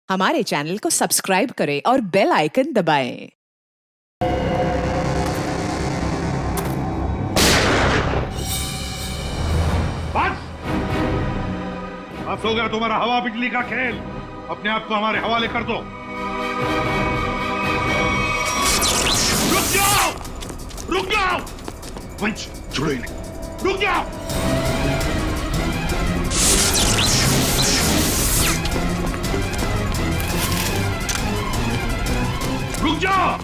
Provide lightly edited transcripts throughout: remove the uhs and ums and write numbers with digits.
हमारे चैनल को सब्सक्राइब करें और बेल आइकन दबाएं। बस हो गया तुम्हारा हवा बिजली का खेल। अपने आप को हमारे हवाले कर दो। रुक जाओ, रुक जाओ। वंश छोड़ो इन्हें, रुक जाओ। रुक जाओ।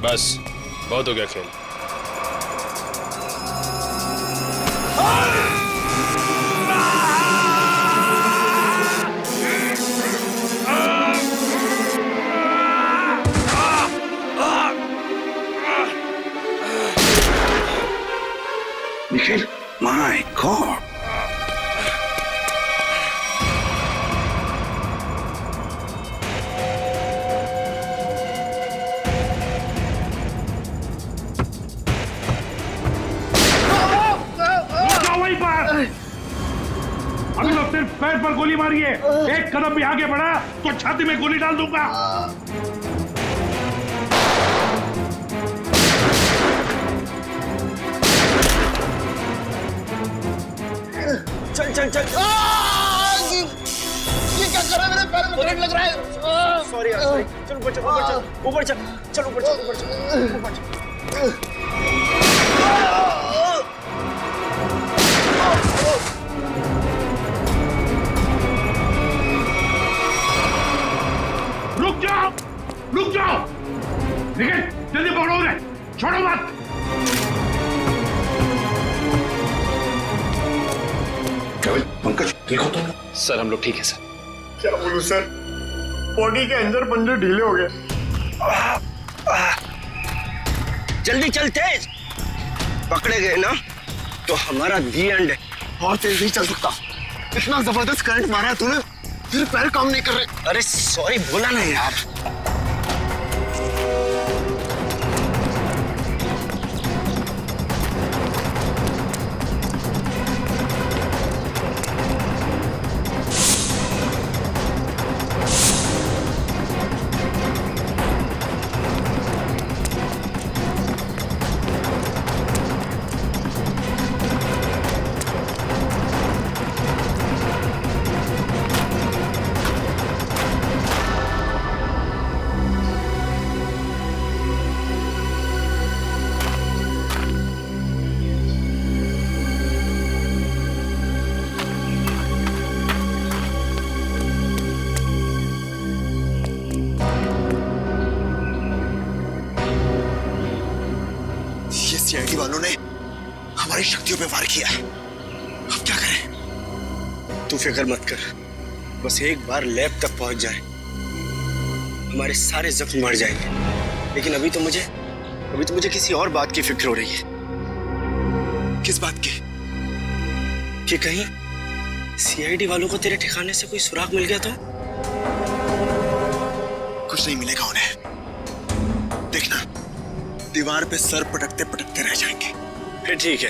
बस बहुत हो गया खेल। Michael, my God. वहीं पर अभी तो सिर्फ पैर पर गोली मारी है। एक कदम भी आगे बढ़ा तो छाती में गोली डाल दूंगा। चल चल चल। ये क्या कर रहा है? मेरे पैर में करंट लग रहा है। सॉरी यार, सॉरी। चल ऊपर चल, ऊपर चल, ऊपर चल, चल ऊपर चल, ऊपर चल, ऊपर चल। रुक जाओ, रुक जाओ। निखिल जल्दी पकड़ो उन्हें, छोड़ो मत। केवल पंकज देखो तुम। सर हम लोग ठीक है सर। क्या बोलूं सर, बॉडी के अंदर पंजे ढीले हो गए। जल्दी चल, तेज। पकड़े गए ना तो हमारा दी एंड है। और तेज नहीं चल सकता। इतना जबरदस्त करंट मारा है तूने, फिर पैर काम नहीं कर रहे। अरे सॉरी बोला ना यार। सीआईडी वालों ने हमारी शक्तियों पे वार किया। अब क्या करें? तू फिक्र मत कर, बस एक बार लैब तक पहुंच जाए, हमारे सारे जख्म मर जाएंगे। लेकिन अभी तो मुझे किसी और बात की फिक्र हो रही है। किस बात की? कि कहीं सीआईडी वालों को तेरे ठिकाने से कोई सुराग मिल गया तो? कुछ नहीं मिलेगा उन्हें। देखना, दीवार पे सर पटकते पटकते रह जाएंगे। फिर ठीक है,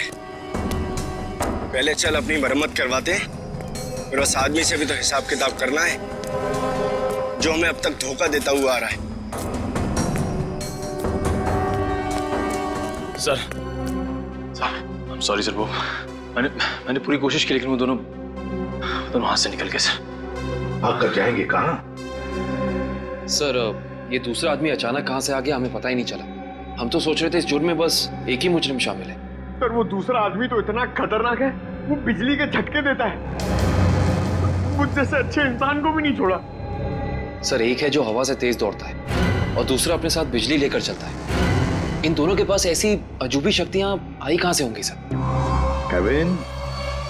पहले चल अपनी मरम्मत करवाते हैं। फिर बस आदमी से भी तो हिसाब किताब करना है, जो हमें अब तक धोखा देता हुआ आ रहा है। सर I'm sorry सर, वो मैंने पूरी कोशिश की, लेकिन वो दोनों हाथ से निकल गए सर। भागकर जाएंगे कहाँ? सर ये दूसरा आदमी अचानक कहां से आ गया हमें पता ही नहीं चला। हम तो सोच रहे थे इस जुर्म में बस एक ही मुजरिम शामिल है। सर वो दूसरा आदमी तो इतना खतरनाक है, वो बिजली के झटके देता है। मुझ जैसे अच्छे इंसान को भी नहीं छोड़ा। सर एक है जो हवा से तेज दौड़ता है और दूसरा अपने साथ बिजली लेकर चलता है। इन दोनों के पास ऐसी अजूबी शक्तियां आई कहां से होंगी सर? केविन,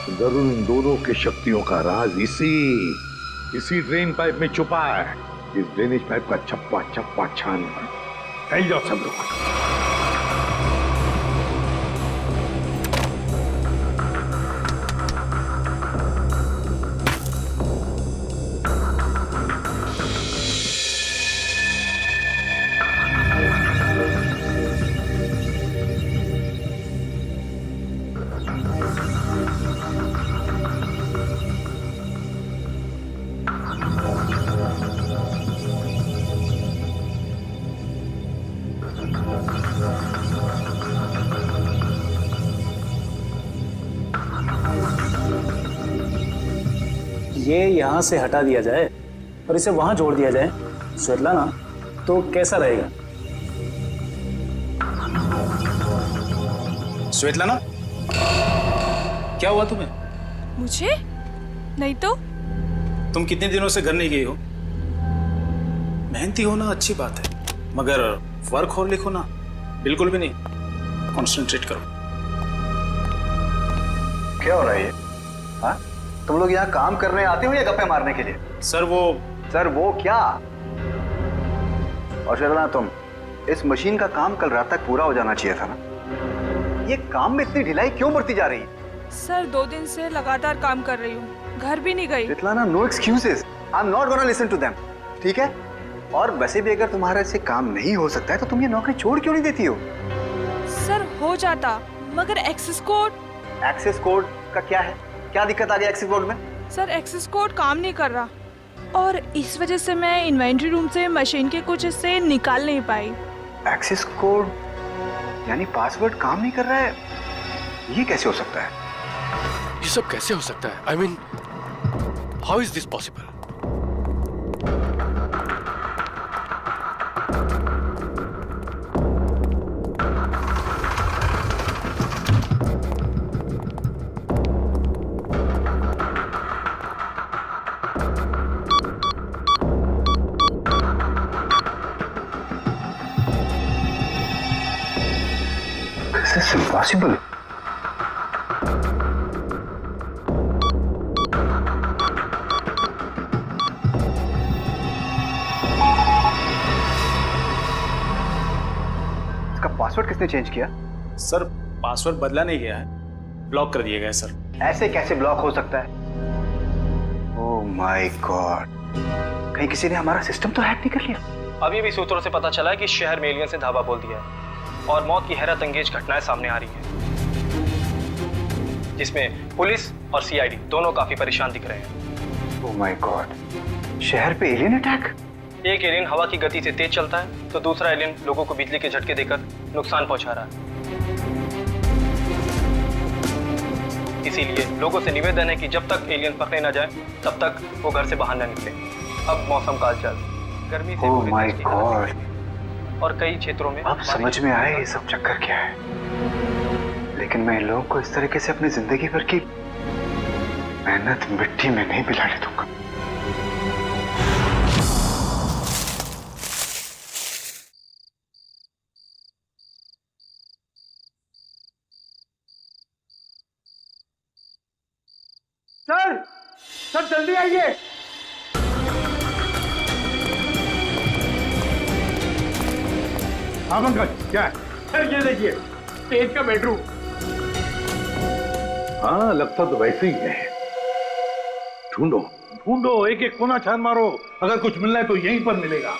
जरूर इन दोनों की शक्तियों का राज इसी ड्रेन पाइप में छुपा है। इस ड्रेनेज पाइप का छप्पा छप्पा छान फैल जाओ सब लोग। ये यहाँ से हटा दिया जाए और इसे वहां जोड़ दिया जाए स्वेतलाना, तो कैसा रहेगा? स्वेतलाना, क्या हुआ तुम्हें? मुझे? नहीं तो। तुम कितने दिनों से घर नहीं गई हो? मेहनती होना अच्छी बात है, मगर वर्क और लिखो ना, बिल्कुल भी नहीं। कॉन्सेंट्रेट करो। क्या हो रहा है ये? हाँ? तुम लोग यहाँ काम करने आते हो या गप्पे मारने के लिए? सर वो क्या? और शर्मा, तुम इस मशीन का काम कल रात तक पूरा हो जाना चाहिए था ना। ये काम में इतनी ढिलाई क्यों बढ़ती जा रही है? सर 2 दिन से लगातार काम कर रही हूँ, घर भी नहीं गई। Svetlana, no excuses. I am not gonna listen to them. ठीक है? और वैसे भी अगर तुम्हारे से काम नहीं हो सकता है तो तुम ये नौकरी छोड़ क्यों नहीं देती हो? सर हो जाता, मगर एक्सेस कोड। एक्सेस कोड का क्या है? क्या दिक्कत आ गई एक्सेस कोड में? सर एक्सेस कोड काम नहीं कर रहा और इस वजह से मैं इन्वेंट्री रूम से मशीन के कुछ हिस्से निकाल नहीं पाई। एक्सेस कोड यानी पासवर्ड काम नहीं कर रहा है? ये कैसे हो सकता है? ये सब कैसे हो सकता है? I mean, how is this possible? This is impossible. इसका पासवर्ड किसने चेंज किया? सर पासवर्ड बदला नहीं गया है, ब्लॉक कर दिया गया है सर। ऐसे कैसे ब्लॉक हो सकता है? ओह माय गॉड, कहीं किसी ने हमारा सिस्टम तो हैक नहीं कर लिया? अभी भी सूत्रों से पता चला है कि शहर में एलियंस ने धावा बोल दिया है और मौत की हैरत अंगेज घटनाएं सामने आ रही हैं, जिसमें पुलिस और सीआईडी दोनों काफी परेशान दिख रहे हैं। ओह माय गॉड, शहर पे एलियन अटैक? एक एलियन हवा की गति से तेज चलता है तो दूसरा एलियन लोगों को बिजली के झटके देकर नुकसान पहुंचा रहा है। इसीलिए लोगों से निवेदन है कि जब तक एलियन पकड़े न जाए तब तक वो घर से बाहर न निकले। अब मौसम का हालचाल गर्मी से ओह माय गॉड, और कई क्षेत्रों में अब समझ में आया ये सब चक्कर क्या है। लेकिन मैं इन लोगों को इस तरीके से अपनी जिंदगी भर की मेहनत मिट्टी में नहीं मिलाने दूंगा। सर जल्दी आइए। हाँ पंकज, क्या है? सर ये देखिए, तेज का बेडरूम। हाँ, लगता तो वैसे ही है। ढूंढो ढूंढो, एक एक कोना छान मारो, अगर कुछ मिलना है तो यहीं पर मिलेगा।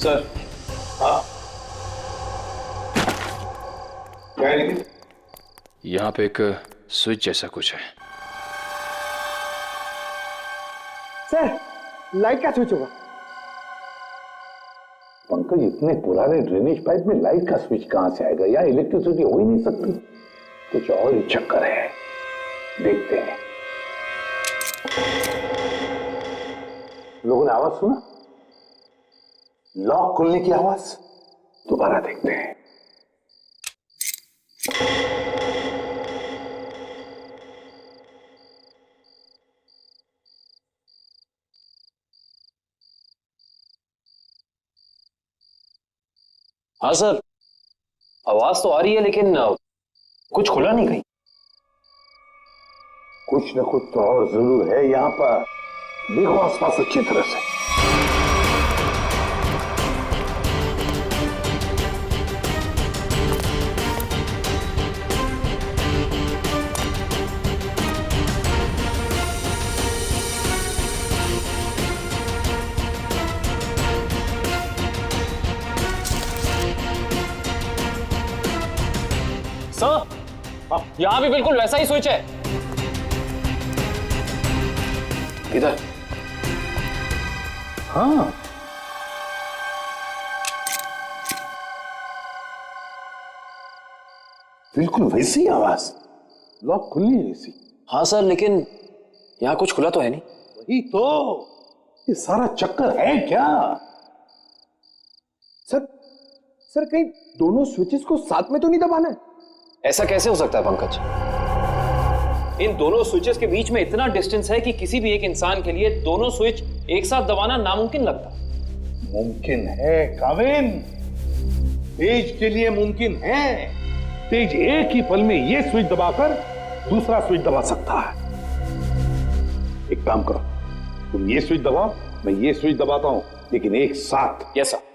सर, यहाँ पे एक स्विच जैसा कुछ है। सर लाइट का स्विच होगा। पंकज, इतने पुराने ड्रेनेज पाइप में लाइट का स्विच कहां से आएगा? या इलेक्ट्रिसिटी हो ही नहीं सकती। कुछ और ही चक्कर है, देखते हैं। लोगों ने आवाज सुना? लॉक खुलने की आवाज। दोबारा देखते हैं। हाँ सर, आवाज तो आ रही है लेकिन कुछ खुला नहीं कहीं। कुछ न कुछ तो और जरूर है यहाँ पर। देखो आसपास अच्छी तरह से। सर, यहाँ भी बिल्कुल वैसा ही स्विच है। इधर। हाँ, बिल्कुल वैसी आवाज। लॉक खुली है इसी। हाँ सर, लेकिन यहाँ कुछ खुला तो है नहीं। वही तो, ये सारा चक्कर है क्या? सर कहीं दोनों स्विचेस को साथ में तो नहीं दबाना है? ऐसा कैसे हो सकता है पंकज? इन दोनों स्विचेस के बीच में इतना डिस्टेंस है कि किसी भी एक इंसान के लिए दोनों स्विच एक साथ दबाना नामुमकिन लगता है। मुमकिन है काविन, तेज के लिए मुमकिन है। तेज एक ही पल में ये स्विच दबाकर दूसरा स्विच दबा सकता है। एक काम करो, तुम ये स्विच दबाओ, मैं ये स्विच दबाता हूं, लेकिन एक साथ। Yes sir.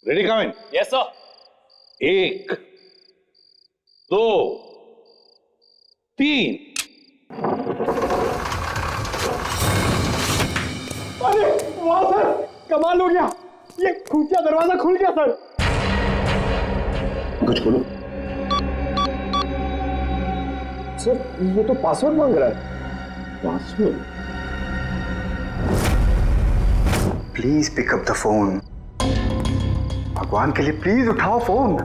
Ready Kavin? Yes sir. 1 2 3। अरे वाह सर, कमाल हो गया, ये खुफिया दरवाजा खुल गया सर। कुछ खोलो। सर ये तो पासवर्ड मांग रहा है। Password? Please pick up the phone. भगवान के लिए प्लीज उठाओ फोन।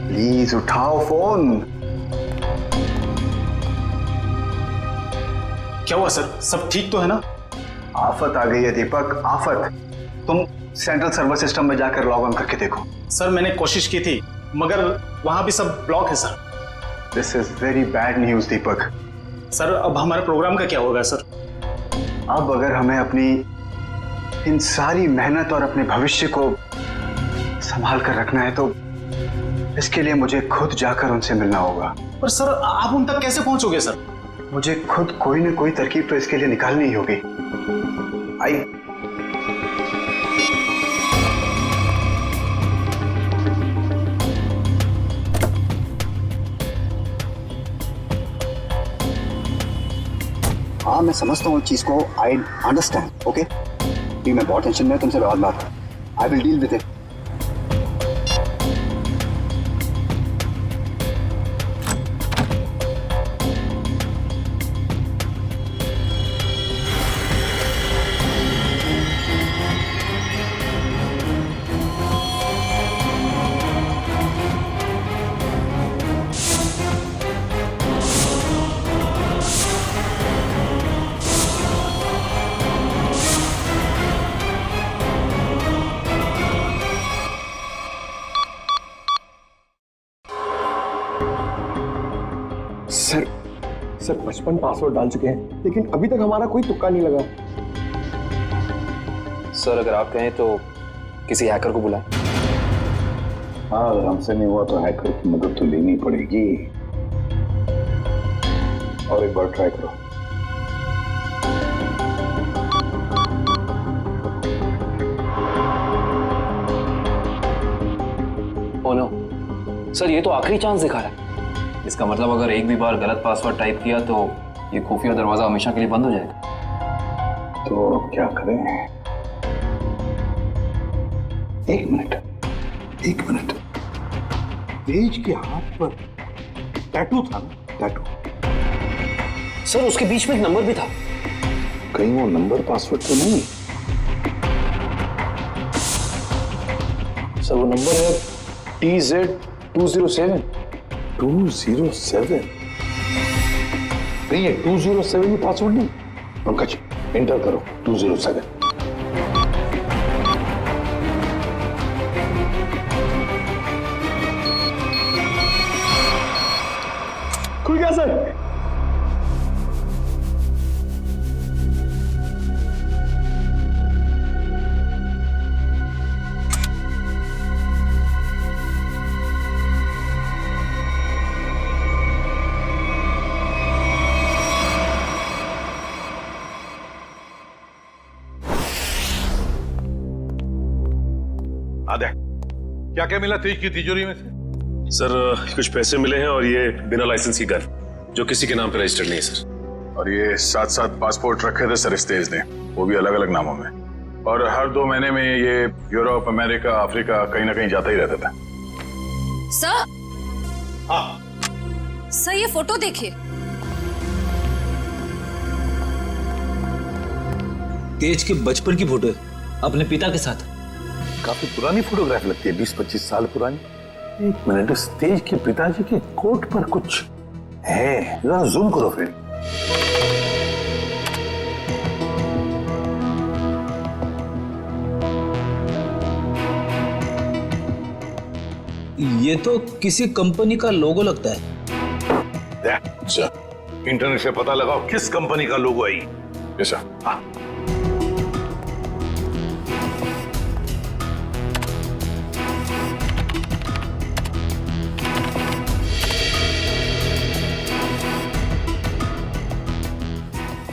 प्लीज उठाओ फोन। क्या हुआ सर, सब ठीक तो है ना? आफत आ गई है दीपक, आफत। तुम सेंट्रल सर्वर सिस्टम में जाकर लॉग ऑन करके देखो। सर मैंने कोशिश की थी, मगर वहां भी सब ब्लॉक है sir. This is very bad news Deepak. Sir अब हमारे प्रोग्राम का क्या होगा सर? अब अगर हमें अपनी इन सारी मेहनत और अपने भविष्य को संभाल कर रखना है तो इसके लिए मुझे खुद जाकर उनसे मिलना होगा। पर सर आप उन तक कैसे पहुंचोगे सर? मुझे खुद कोई ना कोई तरकीब तो इसके लिए निकालनी ही होगी। आई हाँ मैं समझता हूँ इस चीज को, आई अंडरस्टैंड। ओके, मैं बहुत टेंशन में, तुमसे बाद बात, I will deal with it. Sir 55 password डाल चुके हैं, लेकिन अभी तक हमारा कोई तुक्का नहीं लगा। सर अगर आप कहें तो किसी हैकर को बुलाएं। हाँ, अगर हमसे नहीं हुआ तो हैकर की मदद तो लेनी पड़ेगी। और एक बार ट्राई करो। ओ नो सर, ये तो आखिरी चांस दिखा रहा है। इसका मतलब अगर एक भी बार गलत पासवर्ड टाइप किया तो ये खुफिया दरवाजा हमेशा के लिए बंद हो जाएगा। तो क्या करें? एक मिनट। तेज के हाथ पर टैटू था ना? टैटू। सर उसके बीच में एक नंबर भी था। कहीं वो नंबर पासवर्ड तो नहीं? सर वो नंबर है TZ207। 207? नहीं, ये 207 ही पासवर्ड नहीं। पंकज एंटर करो 207। खुल गया सर। आदे, क्या क्या मिला तेज की तिजोरी में से? सर कुछ पैसे मिले हैं और ये बिना लाइसेंस की गन, जो किसी के नाम पे रजिस्टर्ड नहीं है सर। और ये 7-7 पासपोर्ट रखे थे सर इस तेज ने, वो भी अलग अलग नामों में। और हर 2 महीने में ये यूरोप, अमेरिका, अफ्रीका कहीं ना कहीं जाता ही रहता था। सर, हाँ सर ये फोटो देखिए। तेज के बचपन की फोटो है अपने पिता के साथ। काफी पुरानी फोटोग्राफ लगती है, 20-25 साल पुरानी। एक मिनट, इस तेज के पिताजी के कोट पर कुछ है, जरा जूम करो फिर। ये तो किसी कंपनी का लोगो लगता है। इंटरनेट से पता लगाओ किस कंपनी का लोगो है ये। सर, हाँ।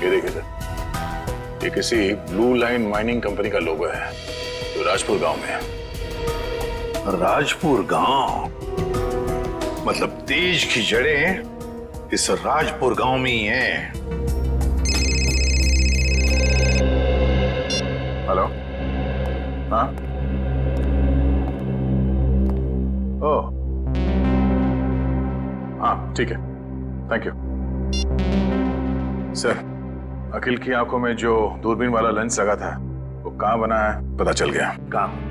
ये देखिए सर, ये किसी ब्लू लाइन माइनिंग कंपनी का लोगो है जो राजपुर गांव में है। राजपुर गांव मतलब तेज की जड़ें इस राजपुर गांव में ही हैं। हेलो, हाँ, ओह, हाँ ठीक है, थैंक यू सर। अखिल की आंखों में जो दूरबीन वाला लेंस लगा था वो कहाँ बना है पता चल गया। कहाँ?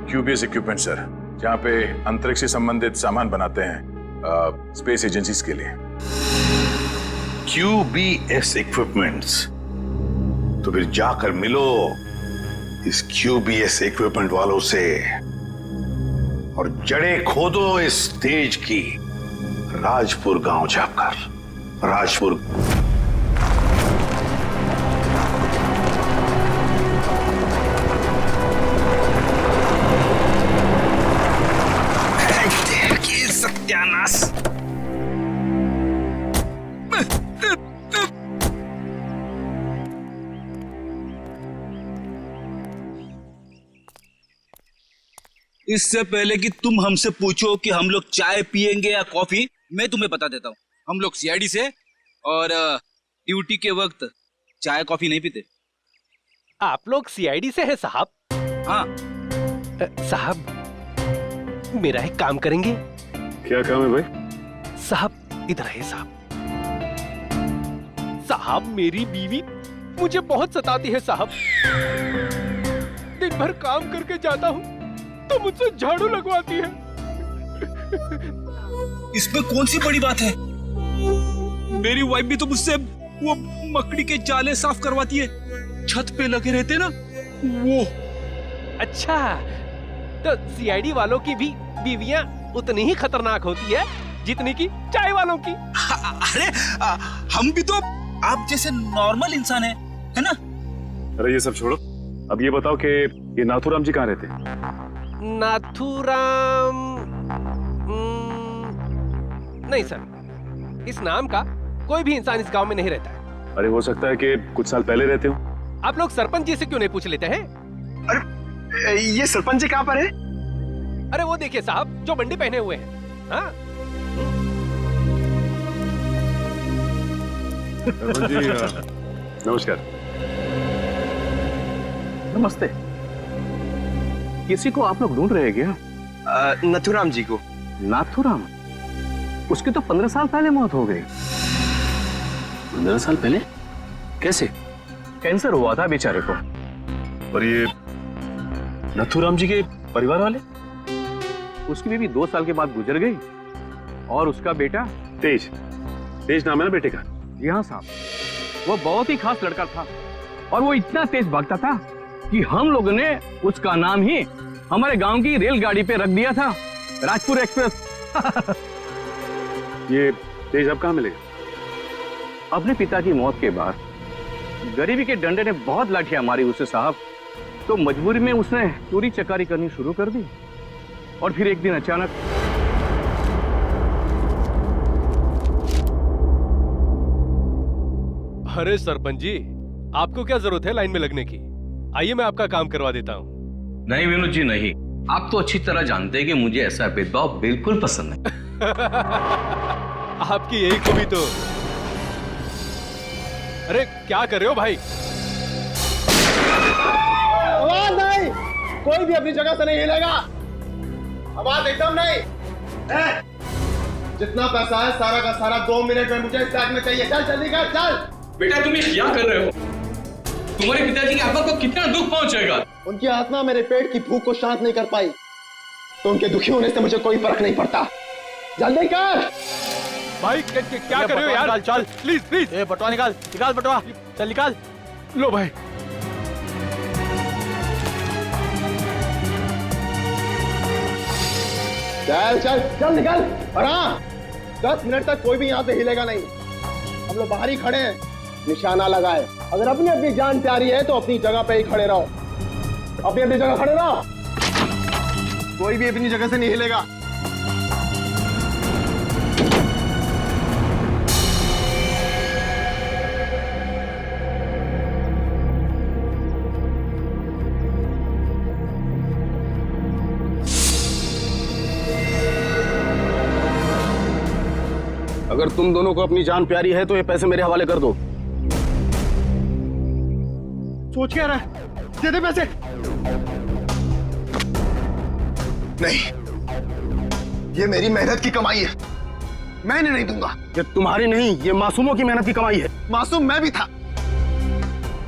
QBS इक्विपमेंट सर, जहाँ पे अंतरिक्ष से संबंधित सामान बनाते हैं स्पेस एजेंसीज के लिए। QBS equipments? तो फिर जाकर मिलो इस QBS इक्विपमेंट वालों से और जड़ें खोदो इस तेज की राजपुर गांव जाकर। राजपुर सत्यानाश। इससे पहले कि तुम हमसे पूछो कि हम लोग चाय पियेंगे या कॉफी, मैं तुम्हें बता देता हूँ, हम लोग CID से और ड्यूटी के वक्त चाय कॉफी नहीं पीते। आप लोग CID से हैं साहब? हाँ साहब, मेरा एक काम करेंगे? क्या काम है भाई? साहब इधर है साहब। साहब मेरी बीवी मुझे बहुत सताती है साहब। दिन भर काम करके जाता हूँ तो मुझसे झाड़ू लगवाती है। इसमें कौन सी बड़ी बात है? मेरी वाइफ भी तो मुझसे वो मकड़ी के जाले साफ करवाती है, छत पे लगे रहते ना वो। अच्छा, तो CID वालों की भी बीवियां उतनी ही खतरनाक होती है जितनी की चाय वालों की। अरे हम भी तो आप जैसे नॉर्मल इंसान है ना? अरे ये सब छोड़ो, अब ये बताओ कि ये नाथूराम जी कहाँ रहते हैं? नाथूराम नहीं सर, इस नाम का कोई भी इंसान इस गांव में नहीं रहता है। अरे हो सकता है कि कुछ साल पहले रहते हो। आप लोग सरपंच जी से क्यों नहीं पूछ लेते हैं? अरे ये सरपंच जी कहाँ पर है? अरे वो देखिए साहब, जो बंडी पहने हुए हैं। हाँ? नमस्कार। नमस्ते। किसी को आप लोग ढूंढ रहे हैं क्या? नाथूराम जी को। नाथूराम? उसकी तो 15 साल पहले मौत हो गई। 15 साल पहले? कैसे? कैंसर हुआ था बेचारे को। और ये नाथूराम जी के परिवार वाले? उसकी बीवी 2 साल के बाद गुजर गई और उसका बेटा तेज नाम है ना बेटे का? जी हाँ साहब, वो बहुत ही खास लड़का था और वो इतना तेज भागता था कि हम लोगों ने उसका नाम ही हमारे गांव की रेलगाड़ी पे रख दिया था, राजपुर एक्सप्रेस। ये तेज अब कहाँ मिलेगा? अपने पिता की मौत के बाद गरीबी के डंडे ने बहुत लाठियां मारी उसे साहब, तो मजबूरी में उसने चोरी चकारी करनी शुरू कर दी। और फिर एक दिन अचानक अरे सरपंच जी, आपको क्या जरूरत है लाइन में लगने की? आइए मैं आपका काम करवा देता हूँ। नहीं विनोद जी नहीं, आप तो अच्छी तरह जानते हैं कि मुझे ऐसा भेदभाव बिल्कुल पसंद है। आपकी यही खूबी तो अरे क्या कर रहे हो भाई? आवाज नहीं, कोई भी अपनी जगह से नहीं हिलेगा। आवाज एकदम नहीं। जितना पैसा है सारा का सारा 2 मिनट में मुझे इस बैग में चाहिए। चल जल्दी कर, चल। बेटा तुम ये क्या कर रहे हो? तुम्हारे पिताजी की आत्मा को कितना दुख पहुंचेगा? उनकी आत्मा मेरे पेट की भूख को शांत नहीं कर पाई, तो उनके दुखी होने से मुझे कोई फर्क नहीं पड़ता। जल्दी कर भाई। क्या कर रहे हो यार? चल प्लीज प्लीज। ये बटवा निकाल, निकाल बटवा, चल निकाल। लो भाई। चल चल चल निकाल। और हाँ, 10 मिनट तक कोई भी यहाँ से हिलेगा नहीं। हम लोग बाहर ही खड़े हैं, निशाना लगाए। अगर अपनी अपनी जान प्यारी है तो अपनी जगह पे ही खड़े रहो। अपनी अपनी जगह खड़े रहो, कोई भी अपनी जगह से नहीं हिलेगा। अगर तुम दोनों को अपनी जान प्यारी है तो ये पैसे मेरे हवाले कर दो। सोच क्या रहा है? दे दे पैसे। नहीं, ये मेरी मेहनत की कमाई है, मैं इन्हें नहीं दूंगा। ये तुम्हारी नहीं, ये मासूमों की मेहनत की कमाई है। मासूम मैं भी था,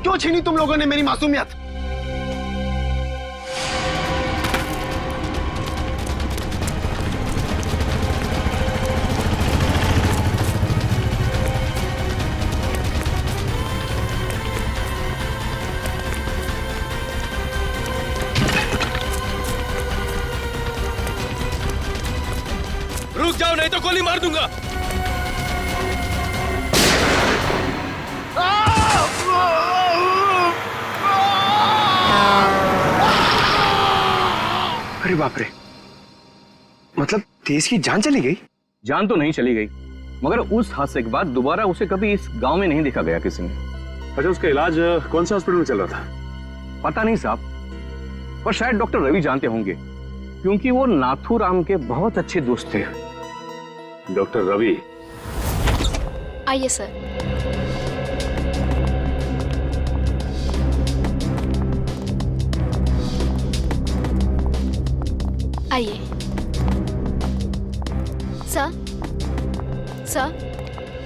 क्यों छीनी तुम लोगों ने मेरी मासूमियत? रुक जाओ नहीं तो गोली मार दूंगा। अरे बाप रे, मतलब तेज की जान चली गई? जान तो नहीं चली गई, मगर उस हादसे के बाद दोबारा उसे कभी इस गांव में नहीं देखा गया किसी ने। अच्छा, उसका इलाज कौन से हॉस्पिटल में चल रहा था? पता नहीं साहब, पर शायद डॉक्टर रवि जानते होंगे, क्योंकि वो नाथूराम के बहुत अच्छे दोस्त थे। डॉक्टर रवि? आइए सर। आइए सर।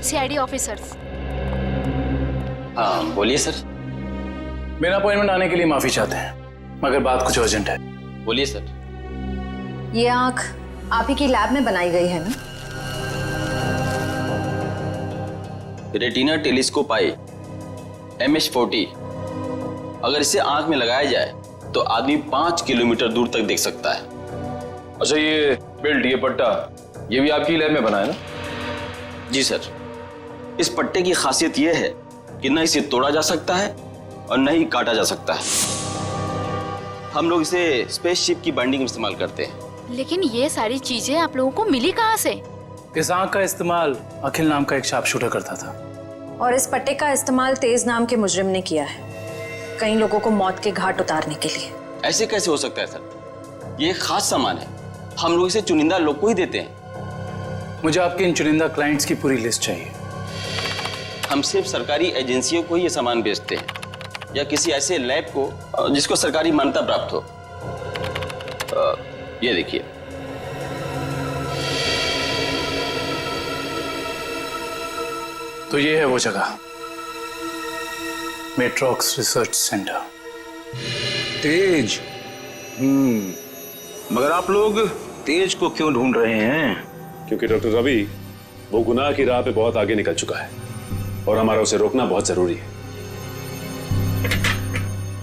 CID officers. हाँ बोलिए सर। मेरा अपॉइंटमेंट आने के लिए माफी चाहते हैं, मगर बात कुछ अर्जेंट है। बोलिए सर। ये आंख आप ही की लैब में बनाई गई है ना? रेटिना टेलीस्कोप आई MH40, अगर इसे आंख में लगाया जाए तो आदमी 5 किलोमीटर दूर तक देख सकता है। अच्छा, ये बेल्ट, ये पट्टा, ये भी आपकी लैब में बना है ना? जी सर। इस पट्टे की खासियत यह है कि न इसे तोड़ा जा सकता है और न ही काटा जा सकता है। हम लोग इसे स्पेसशिप की बाइंडिंग में इस्तेमाल करते हैं। लेकिन ये सारी चीजें आप लोगों को मिली कहाँ से? इस आंख का इस्तेमाल अखिल नाम का एक शार्प शूटर करता था, और इस पट्टे का इस्तेमाल तेज नाम के मुजरिम ने किया है, कई लोगों को मौत के घाट उतारने के लिए। ऐसे कैसे हो सकता है सर? ये एक खास सामान है, हम लोग इसे चुनिंदा लोग को ही देते हैं। मुझे आपके इन चुनिंदा क्लाइंट्स की पूरी लिस्ट चाहिए। हम सिर्फ सरकारी एजेंसियों को ही ये सामान बेचते हैं, या किसी ऐसे लैब को जिसको सरकारी मान्यता प्राप्त हो। ये देखिए, तो ये है वो जगह, मेट्रॉक्स रिसर्च सेंटर। तेज? मगर आप लोग तेज को क्यों ढूंढ रहे हैं? क्योंकि डॉक्टर रवि वो गुनाह की राह पे बहुत आगे निकल चुका है और हमारा उसे रोकना बहुत जरूरी है।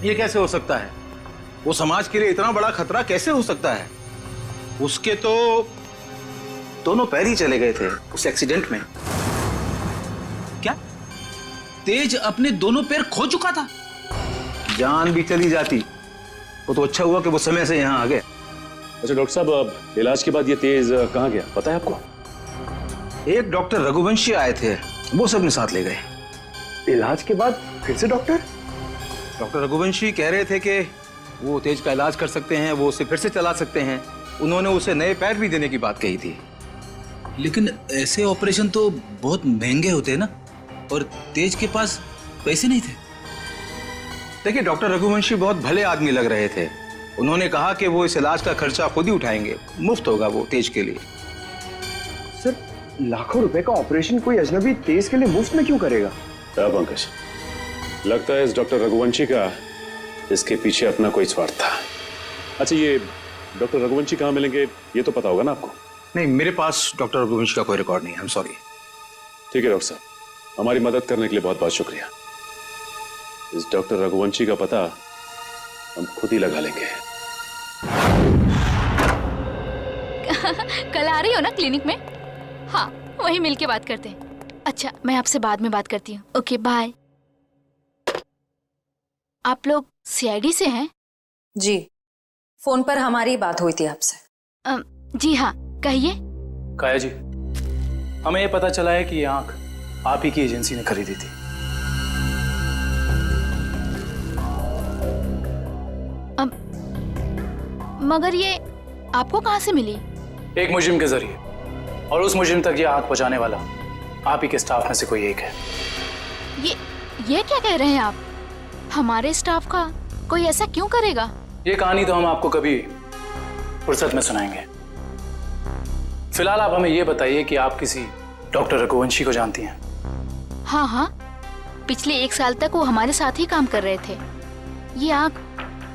ये कैसे हो सकता है? वो समाज के लिए इतना बड़ा खतरा कैसे हो सकता है? उसके तो दोनों पैर ही चले गए थे उस एक्सीडेंट में। क्या तेज अपने दोनों पैर खो चुका था? जान भी चली जाती वो तो अच्छा हुआ कि वो समय से यहाँ आ गए। अच्छा डॉक्टर साहब, अब इलाज के बाद ये तेज कहाँ गया, पता है आपको? एक डॉक्टर रघुवंशी आए थे, वो सबने साथ ले गए। इलाज के बाद फिर से डॉक्टर रघुवंशी कह रहे थे कि वो तेज का इलाज कर सकते हैं, वो उसे फिर से चला सकते हैं। उन्होंने उसे नए पैर भी देने की बात कही थी। लेकिन ऐसे ऑपरेशन तो बहुत महंगे होते हैं ना, और तेज के पास पैसे नहीं थे। देखिए, डॉक्टर रघुवंशी बहुत भले आदमी लग रहे थे। उन्होंने कहा कि वो इस इलाज का खर्चा खुद ही उठाएंगे, मुफ्त होगा वो तेज के लिए। सर, लाखों रुपए का ऑपरेशन कोई अजनबी तेज के लिए मुफ्त में क्यों करेगा? पंकज, लगता है इस डॉक्टर रघुवंशी का इसके पीछे अपना कोई स्वार्थ था। अच्छा, ये डॉक्टर रघुवंशी कहाँ मिलेंगे ये तो पता होगा ना आपको? नहीं, मेरे पास डॉक्टर रघुवंशी का कोई रिकॉर्ड नहीं है। I am sorry. ठीक है डॉक्टर साहब, हमारी मदद करने के लिए बहुत बहुत शुक्रिया। इस डॉक्टर रघुवंशी का पता हम खुद ही लगा लेंगे। कल आ रही हो ना क्लिनिक में? हाँ, वहीं मिलके बात करते हैं। अच्छा, मैं आपसे बाद में बात करती हूँ। Okay, bye. आप लोग सीआईडी से हैं? जी, फोन पर हमारी बात हुई थी आपसे। जी हाँ, कहिए। काया जी, हमें ये पता चला है कि ये आंख आप ही की एजेंसी ने खरीदी थी। मगर ये आपको कहाँ से मिली? एक मुजरिम के जरिए, और उस मुजरिम तक ये आंख पहुंचाने वाला आप ही के स्टाफ में से कोई एक है। ये क्या कह रहे हैं आप? हमारे स्टाफ का कोई ऐसा क्यों करेगा? ये कहानी तो हम आपको कभी फुर्सत में सुनाएंगे। फिलहाल आप हमें ये बताइए कि आप किसी डॉक्टर रघुवंशी को जानती हैं? हाँ हाँ, पिछले 1 साल तक वो हमारे साथ ही काम कर रहे थे। ये आंख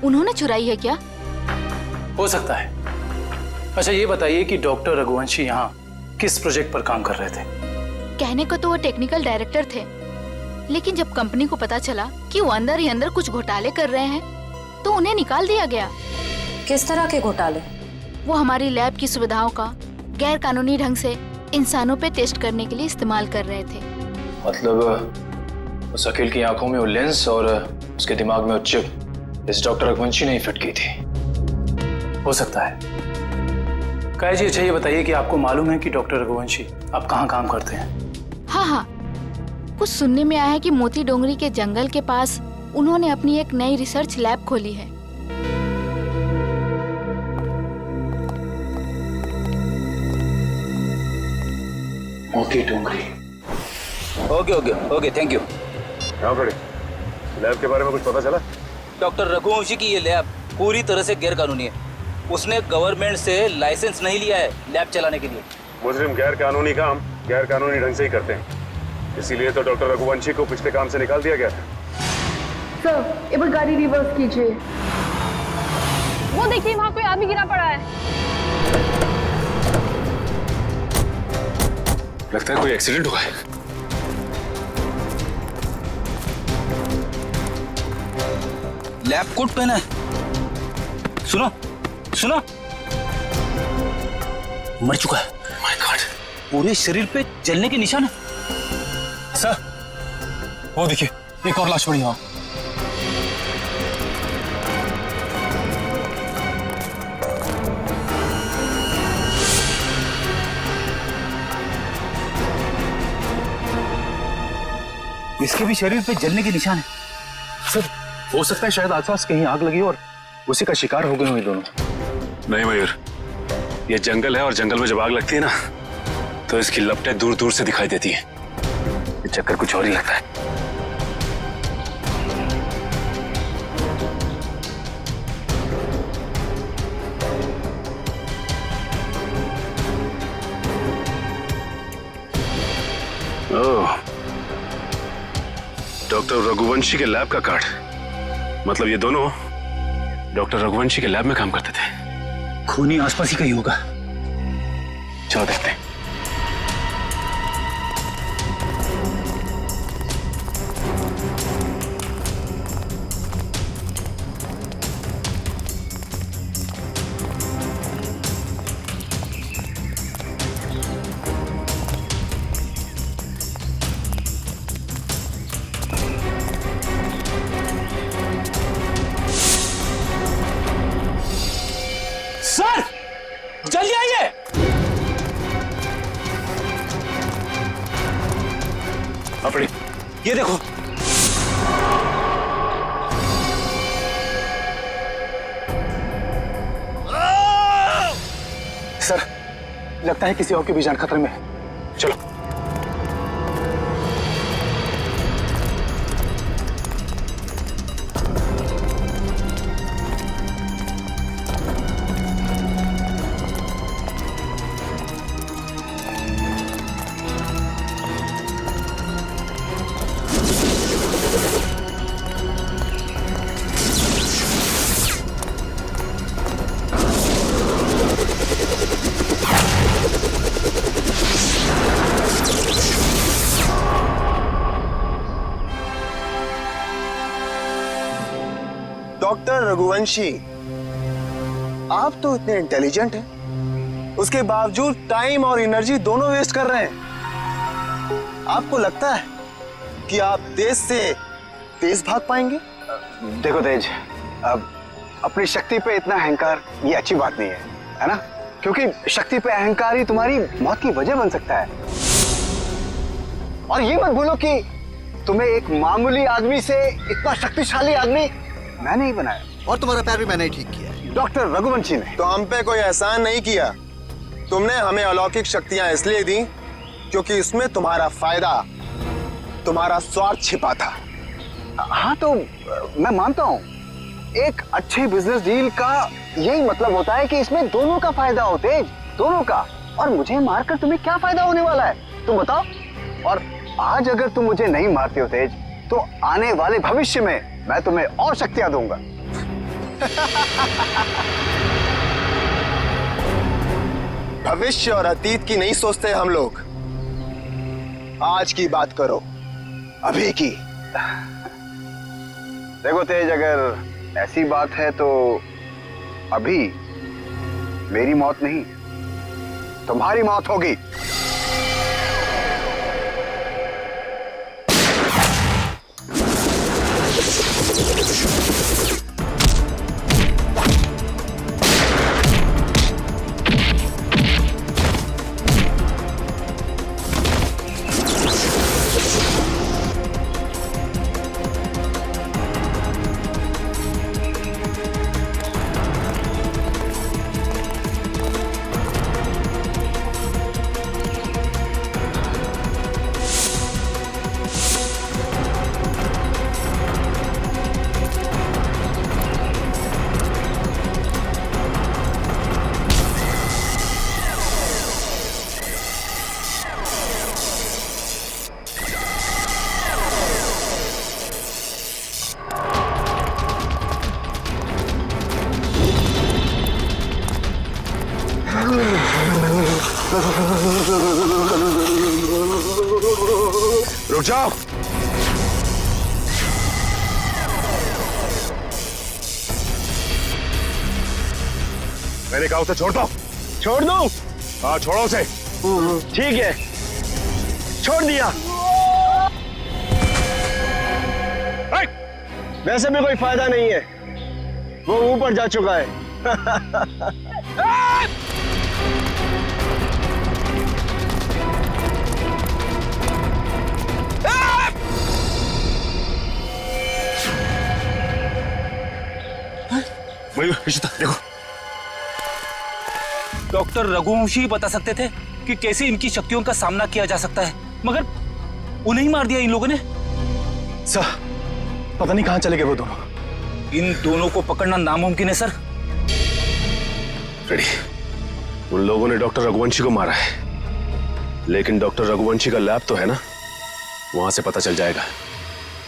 उन्होंने चुराई है क्या? हो सकता है। अच्छा, ये बताइए कि डॉक्टर रघुवंशी यहाँ किस प्रोजेक्ट पर काम कर रहे थे? कहने को तो वो टेक्निकल डायरेक्टर थे, लेकिन जब कंपनी को पता चला कि वो अंदर ही अंदर कुछ घोटाले कर रहे हैं, तो उन्हें निकाल दिया गया। किस तरह के घोटाले? वो हमारी लैब की सुविधाओं का गैर कानूनी ढंग से इंसानों पे टेस्ट करने के लिए इस्तेमाल कर रहे थे। मतलब उस अकील की आंखों में वो लेंस और उसके दिमाग में वो चिप इस डॉक्टर रघुवंशी ने ही फिट की थी। हो सकता है। काया जी, अच्छा ये बताइए कि आपको मालूम है कि डॉक्टर रघुवंशी आप कहाँ काम करते हैं? हाँ हाँ, कुछ सुनने में आया है कि मोती डोंगरी के जंगल के पास उन्होंने अपनी एक नई रिसर्च लैब खोली है। Moti Dongri. Okay okay okay, thank you. हाँ बड़े, लैब के बारे में कुछ पता चला? डॉक्टर रघुवंशी की ये लैब पूरी तरह से गैर कानूनी है। उसने गवर्नमेंट से लाइसेंस नहीं लिया है लैब चलाने के लिए। मुजरिम गैर कानूनी काम गैर कानूनी ढंग से ही करते हैं, इसीलिए तो डॉक्टर रघुवंशी को पिछले काम से निकाल दिया गया था। सर, एक बार गाड़ी रिवर्स कीजिए। वो देखिए, वहाँ कोई आदमी गिरा पड़ा है। लगता है कोई एक्सीडेंट हुआ है। लैब कोट पहना है। सुनो सुनो, मर चुका है। माय गॉड, पूरे शरीर पे जलने के निशान है। सर, वो देखिए, एक और लाश पड़ी वहां। इसके भी शरीर पे जलने के निशान है। सर, हो सकता है शायद आसपास कहीं आग लगी और उसी का शिकार हो गए हुए दोनों। नहीं मयूर, ये जंगल है और जंगल में जब आग लगती है ना, तो इसकी लपटें दूर दूर से दिखाई देती हैं। ये चक्कर कुछ और ही लगता है। ओह, डॉक्टर रघुवंशी के लैब का कार्ड। मतलब ये दोनों डॉक्टर रघुवंशी के लैब में काम करते थे। खूनी आसपास ही कहीं होगा। चलो देखते हैं। सर, जल्दी आइए। अपनी ये देखो, सर, लगता है किसी और की भी जान खतरे में है। चलो। डॉक्टर रघुवंशी, आप तो इतने इंटेलिजेंट हैं, उसके बावजूद टाइम और एनर्जी दोनों वेस्ट कर रहे हैं। आपको लगता है कि आप तेज से तेज भाग पाएंगे? देखो तेज, अब अपनी शक्ति पे इतना अहंकार ये अच्छी बात नहीं है ना? क्योंकि शक्ति पे अहंकार ही तुम्हारी मौत की वजह बन सकता है। और ये मत भूलो कि तुम्हें एक मामूली आदमी से इतना शक्तिशाली आदमी मैंने ही बनाया, और तुम्हारा पैर भी मैंने ही ठीक किया, डॉक्टर रघुवंशी ने। तो हम पे कोई एहसान नहीं किया, तुमने हमें अलौकिक शक्तियां इसलिए दी क्योंकि इसमें तुम्हारा फायदा, तुम्हारा स्वार्थ छिपा था। हाँ तो मैं मानता हूँ, एक अच्छे बिजनेस डील का यही मतलब होता है कि इसमें दोनों का फायदा हो तेज, दोनों का। और मुझे मारकर तुम्हें क्या फायदा होने वाला है, तुम बताओ? और आज अगर तुम मुझे नहीं मारते हो तेज, तो आने वाले भविष्य में मैं तुम्हें और शक्तियां दूंगा। भविष्य और अतीत की नहीं सोचते हम लोग, आज की बात करो, अभी की। देखो तेज, अगर ऐसी बात है तो अभी मेरी मौत नहीं, तुम्हारी मौत होगी। रुक जाओ। मैंने कहा उसे छोड़ दो। छोड़ दो? हाँ छोड़ो उसे। ठीक है, छोड़ दिया। वैसे भी कोई फायदा नहीं है, वो ऊपर जा चुका है। देखो, डॉक्टर रघुवंशी बता सकते थे कि कैसे इनकी शक्तियों का सामना किया जा सकता है, मगर उन्हें ही मार दिया इन लोगों ने। सर, पता नहीं कहां चले गए वो दोनों। इन दोनों को पकड़ना नामुमकिन है सर। रेडी, उन लोगों ने डॉक्टर रघुवंशी को मारा है, लेकिन डॉक्टर रघुवंशी का लैब तो है ना, वहां से पता चल जाएगा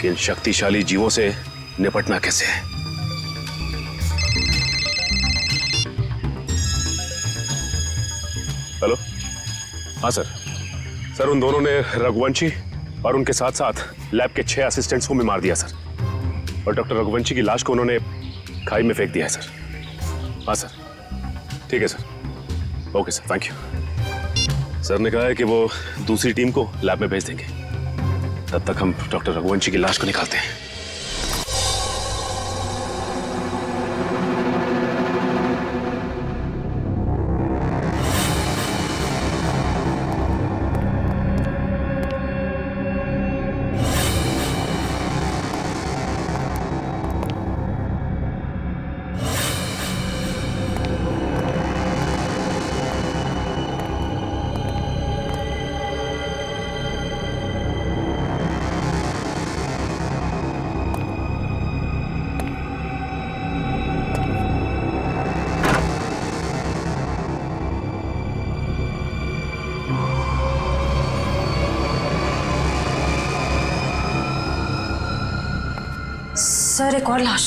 कि इन शक्तिशाली जीवों से निपटना कैसे है। हेलो, हाँ सर। सर, उन दोनों ने रघुवंशी और उनके साथ साथ लैब के 6 असिस्टेंट्स को भी मार दिया सर, और डॉक्टर रघुवंशी की लाश को उन्होंने खाई में फेंक दिया है सर। हाँ सर, ठीक है sir. Okay sir, thank you. Sir ने कहा है कि वो दूसरी टीम को लैब में भेज देंगे, तब तक हम डॉक्टर रघुवंशी की लाश को निकालते हैं। सर, एक और लाश।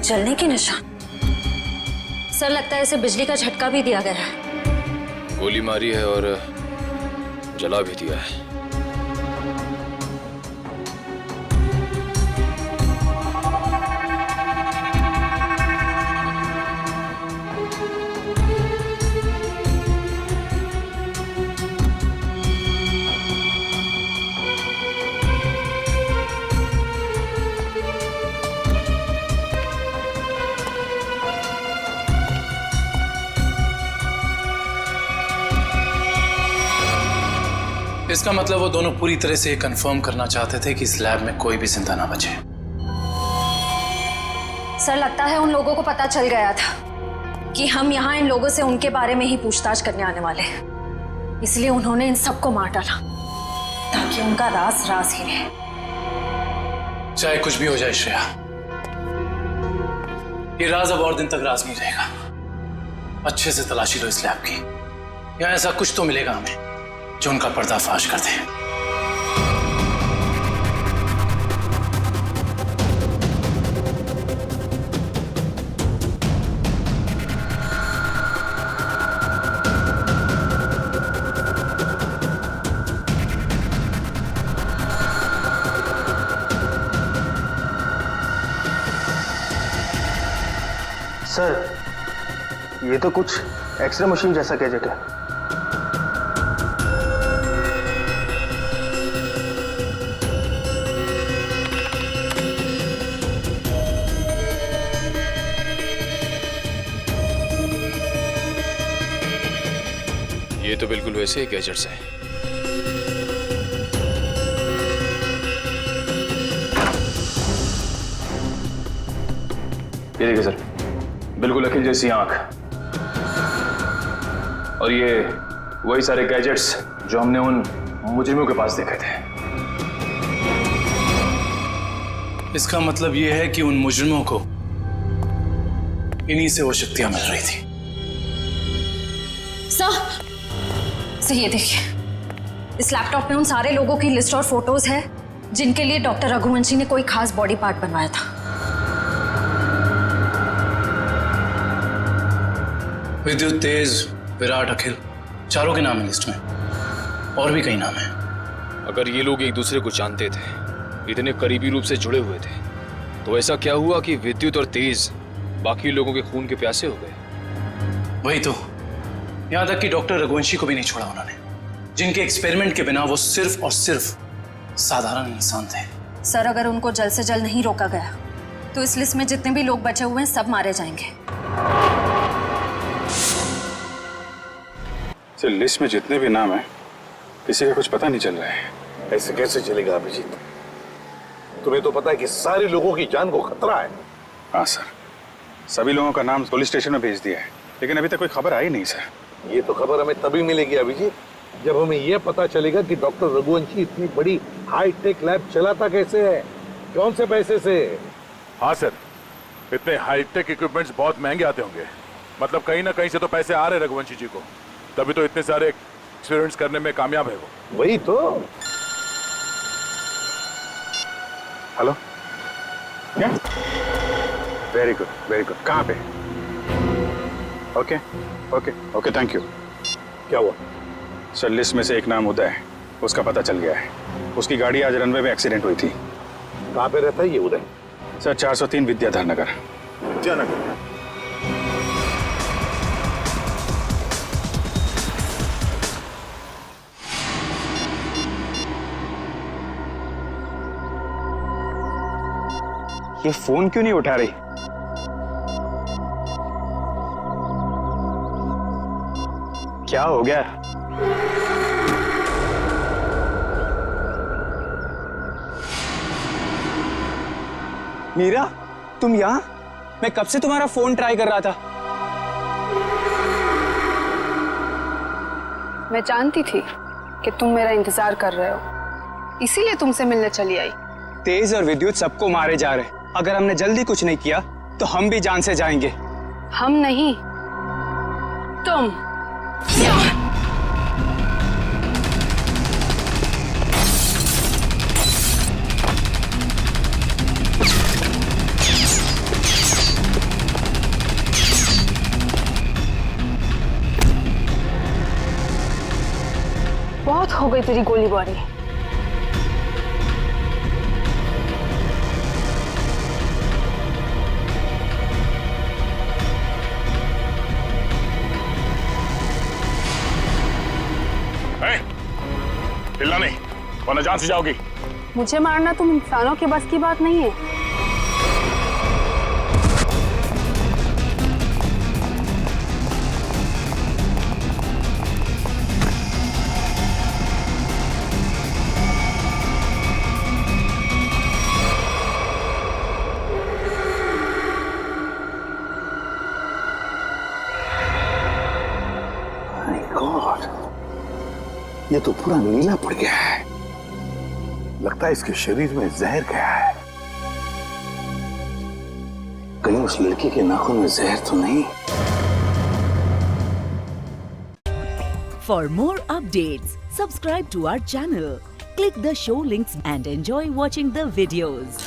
जलने के निशान। सर लगता है इसे बिजली का झटका भी दिया गया है। गोली मारी है और जला भी दिया है। इसका मतलब वो दोनों पूरी तरह से कंफर्म करना चाहते थे कि इस लैब में कोई भी जिंदा ना बचे। सर लगता है उन लोगों को पता चल गया था कि हम यहाँ इन लोगों से उनके बारे में ही पूछताछ करने आने वाले हैं, इसलिए उन्होंने इन सबको मार डाला ताकि उनका राज राज ही रहे। चाहे कुछ भी हो जाए श्रेया, ये राज अब और दिन तक राज नहीं रहेगा। अच्छे से तलाशी लो इस लैब की, या ऐसा कुछ तो मिलेगा हमें जो उनका पर्दाफाश कर दे। सर, ये तो कुछ एक्सरे मशीन जैसा गैजेट है। ये तो बिल्कुल वैसे ही गैजेट्स हैं। ये देखिए सर, बिल्कुल अखिल जैसी आंख, और ये वही सारे गैजेट्स जो हमने उन मुजरिमों के पास देखे थे। इसका मतलब ये है कि उन मुजरिमों को इन्हीं से वो शक्तियां मिल रही थी। सर ये देखिए, इस लैपटॉप में उन सारे लोगों की लिस्ट और फोटोज है जिनके लिए डॉक्टर रघुवंशी ने कोई खास बॉडी पार्ट बनवाया था। विद्युत, तेज, विराट, अखिल, चारों के नाम है लिस्ट में, और भी कई नाम हैं। अगर ये लोग एक दूसरे को जानते थे, इतने करीबी रूप से जुड़े हुए थे, तो ऐसा क्या हुआ कि विद्युत और तेज बाकी लोगों के खून के प्यासे हो गए? वही तो, यहां तक कि डॉक्टर रघुवंशी को भी नहीं छोड़ा उन्होंने, जिनके एक्सपेरिमेंट के बिना वो सिर्फ और सिर्फ साधारण इंसान थे। सर अगर उनको जल्द से जल्द नहीं रोका गया तो इस लिस्ट में जितने भी लोग बचे हुए हैं सब मारे जाएंगे। सर, लिस्ट में जितने भी नाम हैं, किसी का कुछ पता नहीं चल रहा है। ऐसे कैसे चलेगा अभिजीत? तुम्हें तो पता है कि सारे लोगों की जान को खतरा है। हाँ सर, सभी लोगों का नाम पुलिस स्टेशन में भेज दिया है, लेकिन अभी तक कोई खबर आई नहीं सर। ये तो खबर हमें तभी मिलेगी अभिजीत, जब हमें यह पता चलेगा कि डॉक्टर रघुवंशी इतनी बड़ी हाईटेक लैब चलाता कैसे है, कौन से पैसे से। हाँ सर, इतने हाईटेक इक्विपमेंट्स बहुत महंगे आते होंगे, मतलब कहीं ना कहीं से तो पैसे आ रहे रघुवंशी जी को, तभी तो इतने सारे एक्सपेरिमेंट्स करने में कामयाब है वो। वही तो। हेलो, क्या? Very good, very good. कहाँ पे? Okay okay okay, thank you. क्या हुआ? सर, लिस्ट में से एक नाम उदय है, उसका पता चल गया है। उसकी गाड़ी आज रनवे में एक्सीडेंट हुई थी। कहाँ पे रहता है ये उदय? सर, 403 विद्याधर नगर। विद्यानगर। ये फोन क्यों नहीं उठा रही? क्या हो गया? मीरा, तुम यहां? मैं कब से तुम्हारा फोन ट्राई कर रहा था। मैं जानती थी कि तुम मेरा इंतजार कर रहे हो, इसीलिए तुमसे मिलने चली आई। तेज और विद्युत सबको मारे जा रहे, अगर हमने जल्दी कुछ नहीं किया तो हम भी जान से जाएंगे। हम नहीं, तुम। कोई तेरी गोलीबारी। हिलना नहीं वरना जान से जाओगी। मुझे मारना तुम इंसानों के बस की बात नहीं है। ये तो पूरा नीला पड़ गया है। लगता है इसके शरीर में जहर गया है। कहीं उस लड़की के नाखून में जहर तो नहीं? For more updates, subscribe to our channel, click the show links and enjoy watching the videos.